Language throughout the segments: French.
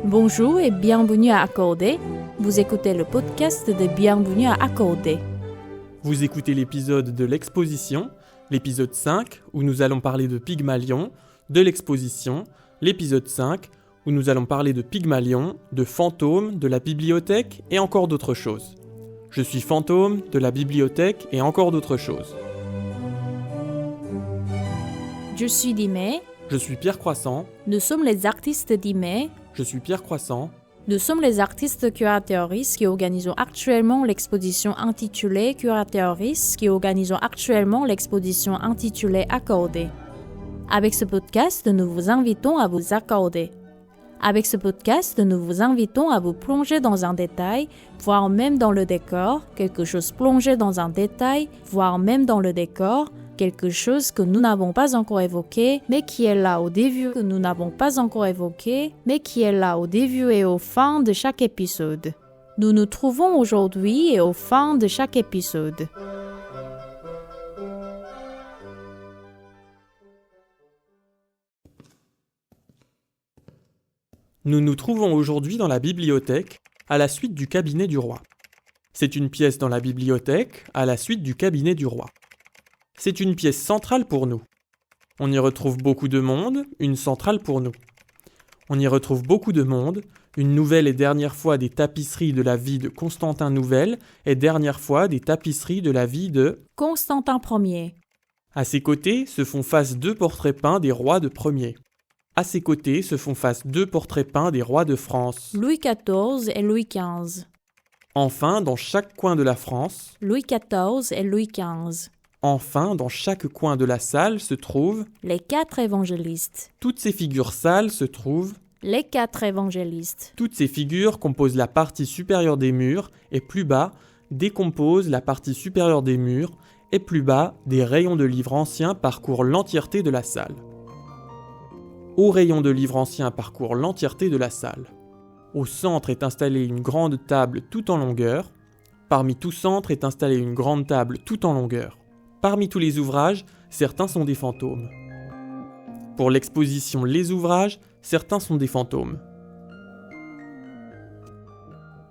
Bonjour et bienvenue à Accordé. Vous écoutez le podcast de Bienvenue à Accordé. Vous écoutez l'épisode de l'exposition, l'épisode 5 où nous allons parler de Pygmalion, de l'exposition, l'épisode 5 où nous allons parler de Pygmalion, de fantômes, de la bibliothèque et encore d'autres choses. Je suis fantôme, de la bibliothèque et encore d'autres choses. Je suis Dimé. Je suis Pierre Croissant. Nous sommes les artistes Dimé. Je suis Pierre Croissant. Nous sommes les artistes curateuristes qui organisons actuellement l'exposition intitulée Accordé. Avec ce podcast, nous vous invitons à vous accorder. Avec ce podcast, nous vous invitons à vous plonger dans un détail, voire même dans le décor, quelque chose plongé dans un détail, voire même dans le décor, quelque chose que nous n'avons pas encore évoqué, mais qui est là au début et au fin de chaque épisode. Nous nous trouvons aujourd'hui et au fin de chaque épisode. Nous nous trouvons aujourd'hui dans la bibliothèque, à la suite du cabinet du roi. C'est une pièce dans la bibliothèque, à la suite du cabinet du roi. C'est une pièce centrale pour nous. On y retrouve beaucoup de monde, une centrale pour nous. On y retrouve beaucoup de monde, une nouvelle et dernière fois des tapisseries de la vie de Constantin Nouvel et dernière fois des tapisseries de la vie de Constantin Ier. À ses côtés se font face deux portraits peints des rois de Ier. À ses côtés se font face deux portraits peints des rois de France. Louis XIV et Louis XV. Enfin, dans chaque coin de la France, Louis XIV et Louis XV. Enfin, dans chaque coin de la salle se trouvent Les 4 évangélistes. Toutes ces figures sales se trouvent Les 4 évangélistes. Toutes ces figures composent la partie supérieure des murs et plus bas décomposent la partie supérieure des murs et plus bas des rayons de livres anciens parcourent l'entièreté de la salle. Aux rayons de livres anciens parcourent l'entièreté de la salle. Au centre est installée une grande table tout en longueur. Parmi tout centre est installée une grande table tout en longueur. Parmi tous les ouvrages, certains sont des fantômes. Pour l'exposition Les ouvrages, certains sont des fantômes.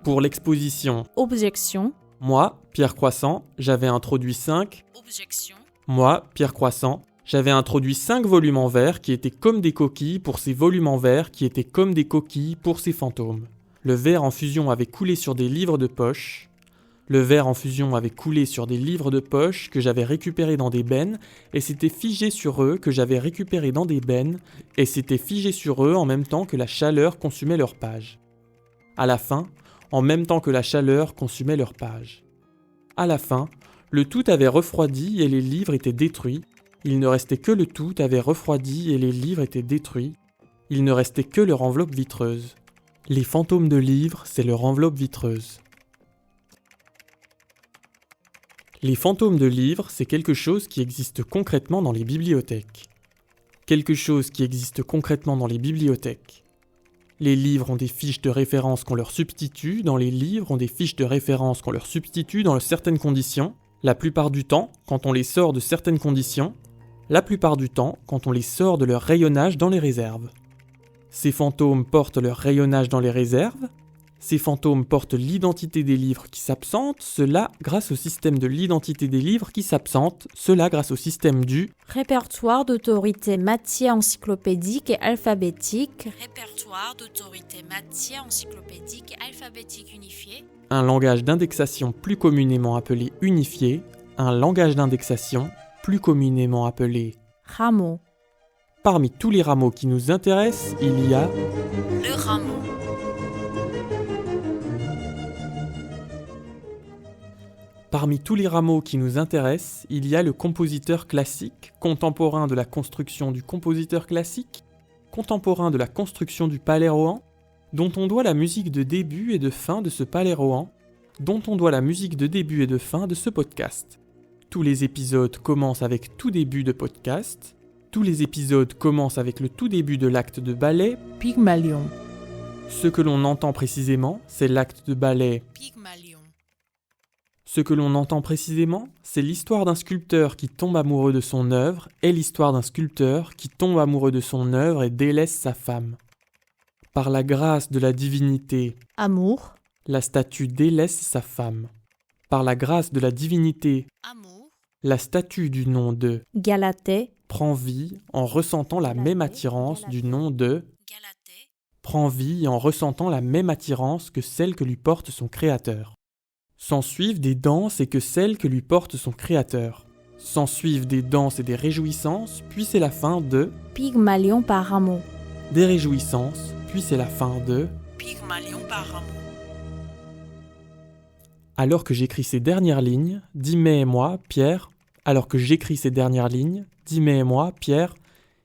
Pour l'exposition Objection. Moi, Pierre Croissant, j'avais introduit 5. Objection. Moi, Pierre Croissant, j'avais introduit 5 volumes en verre qui étaient comme des coquilles pour ces volumes en verre qui étaient comme des coquilles pour ces fantômes. Le verre en fusion avait coulé sur des livres de poche. Le verre en fusion avait coulé sur des livres de poche que j'avais récupérés dans des bennes et s'était figé sur eux que j'avais récupérés dans des bennes et s'était figé sur eux en même temps que la chaleur consumait leurs pages. À la fin, en même temps que la chaleur consumait leurs pages. À la fin, le tout avait refroidi et les livres étaient détruits. Il ne restait que le tout avait refroidi et les livres étaient détruits. Il ne restait que leur enveloppe vitreuse. Les fantômes de livres, c'est leur enveloppe vitreuse. Les fantômes de livres, c'est quelque chose qui existe concrètement dans les bibliothèques. Quelque chose qui existe concrètement dans les bibliothèques. Les livres ont des fiches de référence qu'on leur substitue, dans les livres ont des fiches de référence qu'on leur substitue dans certaines conditions, la plupart du temps, quand on les sort de certaines conditions, la plupart du temps, quand on les sort de leur rayonnage dans les réserves. Ces fantômes portent leur rayonnage dans les réserves. Ces fantômes portent l'identité des livres qui s'absentent, cela grâce au système de l'identité des livres qui s'absentent, cela grâce au système du Répertoire d'autorité matière encyclopédique et alphabétique. Unifié. Un langage d'indexation plus communément appelé unifié, un langage d'indexation plus communément appelé rameau. Parmi tous les rameaux qui nous intéressent, il y a Le rameau. Parmi tous les rameaux qui nous intéressent, il y a le compositeur classique, contemporain de la construction du compositeur classique, contemporain de la construction du Palais Rohan, dont on doit la musique de début et de fin de ce Palais Rohan, dont on doit la musique de début et de fin de ce podcast. Tous les épisodes commencent avec tout début de podcast, tous les épisodes commencent avec le tout début de l'acte de ballet Pygmalion. Ce que l'on entend précisément, c'est l'acte de ballet Pygmalion. Ce que l'on entend précisément, c'est l'histoire d'un sculpteur qui tombe amoureux de son œuvre et l'histoire d'un sculpteur qui tombe amoureux de son œuvre et délaisse sa femme. Par la grâce de la divinité, Amour. la statue délaisse sa femme. Par la grâce de la divinité, Amour. la statue du nom de Galatée. prend vie en ressentant la même attirance du nom de Galatée. prend vie en ressentant la même attirance que celle que lui porte son Créateur. S'ensuivent des danses et que celle que lui porte son Créateur. S'ensuivent des danses et des réjouissances, puis c'est la fin de Pygmalion par amour. des réjouissances, puis c'est la fin de Pygmalion par amour. Alors que j'écris ces dernières lignes, Dimé et moi, Pierre, alors que j'écris ces dernières lignes, Dimé et moi, Pierre,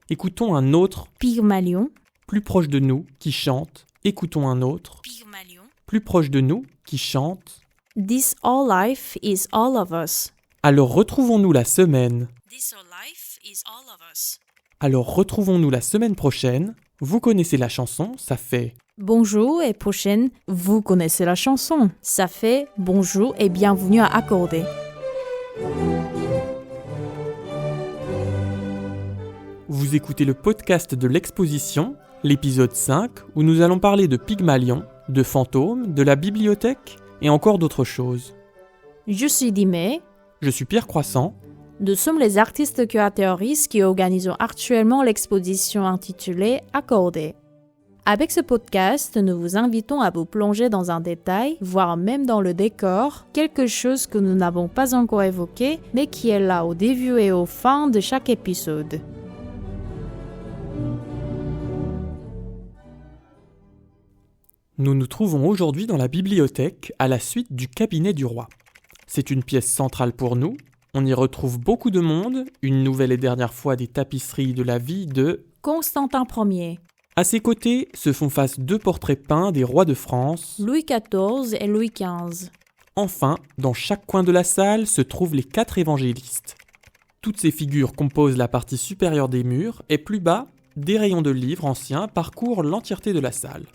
écoutons un autre, Pygmalion. plus proche de nous, qui chante, écoutons un autre, Pygmalion. plus proche de nous, qui chante. This all life is all of us. Alors retrouvons-nous la semaine. This all life is all of us. Alors retrouvons-nous la semaine prochaine. Vous connaissez la chanson, ça fait Bonjour et prochaine, vous connaissez la chanson. Ça fait bonjour et bienvenue à accorder. Vous écoutez le podcast de l'exposition, l'épisode 5, où nous allons parler de Pygmalion, de fantômes, de la bibliothèque et encore d'autres choses. Je suis Dimé. Je suis Pierre Croissant. Nous sommes les artistes curateuristes qui organisons actuellement l'exposition intitulée Accorder. Avec ce podcast, nous vous invitons à vous plonger dans un détail, voire même dans le décor, quelque chose que nous n'avons pas encore évoqué, mais qui est là au début et au fin de chaque épisode. Nous nous trouvons aujourd'hui dans la bibliothèque à la suite du cabinet du roi. C'est une pièce centrale pour nous. On y retrouve beaucoup de monde, une nouvelle et dernière fois des tapisseries de la vie de Constantin Ier, À ses côtés se font face 2 portraits peints des rois de France. Louis XIV et Louis XV. Enfin, dans chaque coin de la salle se trouvent les 4 évangélistes. Toutes ces figures composent la partie supérieure des murs et plus bas, des rayons de livres anciens parcourent l'entièreté de la salle.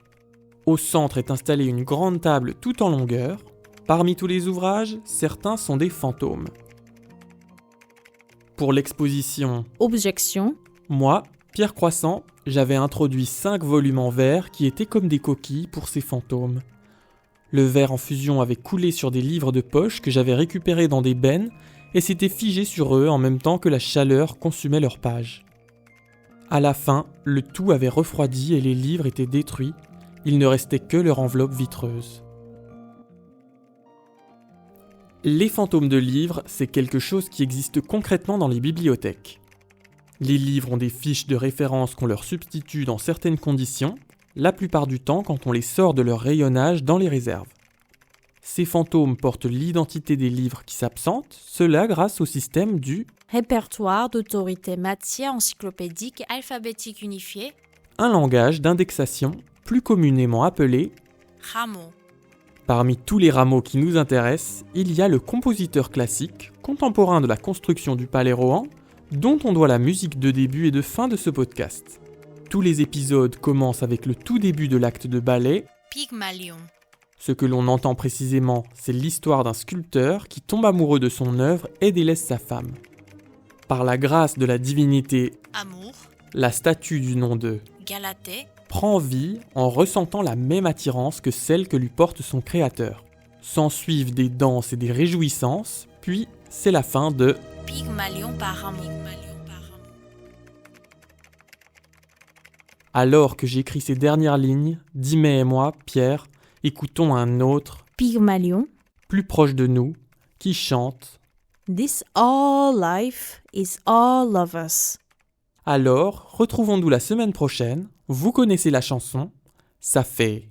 Au centre est installée une grande table tout en longueur. Parmi tous les ouvrages, certains sont des fantômes. Pour l'exposition Objection. Moi, Pierre Croissant, j'avais introduit 5 volumes en verre qui étaient comme des coquilles pour ces fantômes. Le verre en fusion avait coulé sur des livres de poche que j'avais récupérés dans des bennes et s'était figé sur eux en même temps que la chaleur consumait leurs pages. À la fin, le tout avait refroidi et les livres étaient détruits. Il ne restait que leur enveloppe vitreuse. Les fantômes de livres, c'est quelque chose qui existe concrètement dans les bibliothèques. Les livres ont des fiches de référence qu'on leur substitue dans certaines conditions, la plupart du temps quand on les sort de leur rayonnage dans les réserves. Ces fantômes portent l'identité des livres qui s'absentent, cela grâce au système du Répertoire d'autorité matière encyclopédique alphabétique unifié. un langage d'indexation plus communément appelé Rameau. Parmi tous les rameaux qui nous intéressent, il y a le compositeur classique, contemporain de la construction du Palais Rohan, dont on doit la musique de début et de fin de ce podcast. Tous les épisodes commencent avec le tout début de l'acte de ballet. Pygmalion. Ce que l'on entend précisément, c'est l'histoire d'un sculpteur qui tombe amoureux de son œuvre et délaisse sa femme. Par la grâce de la divinité, Amour. la statue du nom de Galatée. prend vie en ressentant la même attirance que celle que lui porte son Créateur. S'ensuivent des danses et des réjouissances, puis c'est la fin de Pygmalion par amour. Alors que j'écris ces dernières lignes, Dimé et moi, Pierre, écoutons un autre, Pygmalion. plus proche de nous, qui chante. This all life is all of us. Alors, retrouvons-nous la semaine prochaine. Vous connaissez la chanson, ça fait